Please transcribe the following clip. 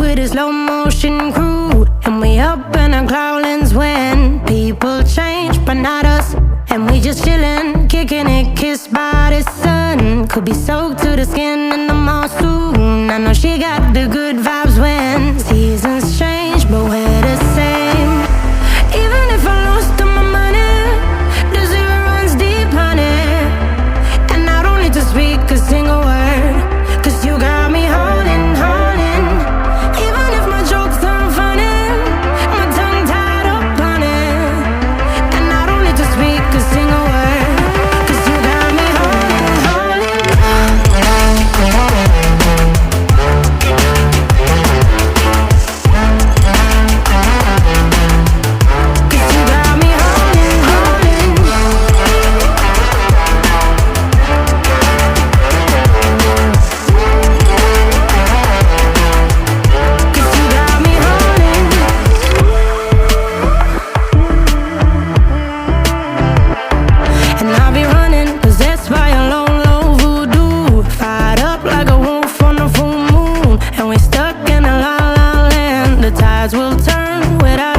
with a slow motion crew, and we up in our growlings when people change, but not us. And we just chillin', kicking it, kissed by the sun. Could be soaked to the skin in the mall soon. I know she got the good vibes when seasons change, but we're the same. Even if I lost all my money, the zero runs deep, honey. And I don't need to speak a single word, 'cause you got me holding, holding. Even if my jokes aren't funny, my tongue tied up on it. And I don't need to speak a single word, 'cause you got me holding, holding. 'Cause you got me holding, holding. 'Cause you got me holding. And I'll be running, possessed by a low, low voodoo. Fired up like a wolf on a full moon, and we're stuck in a la la land. The tides will turn without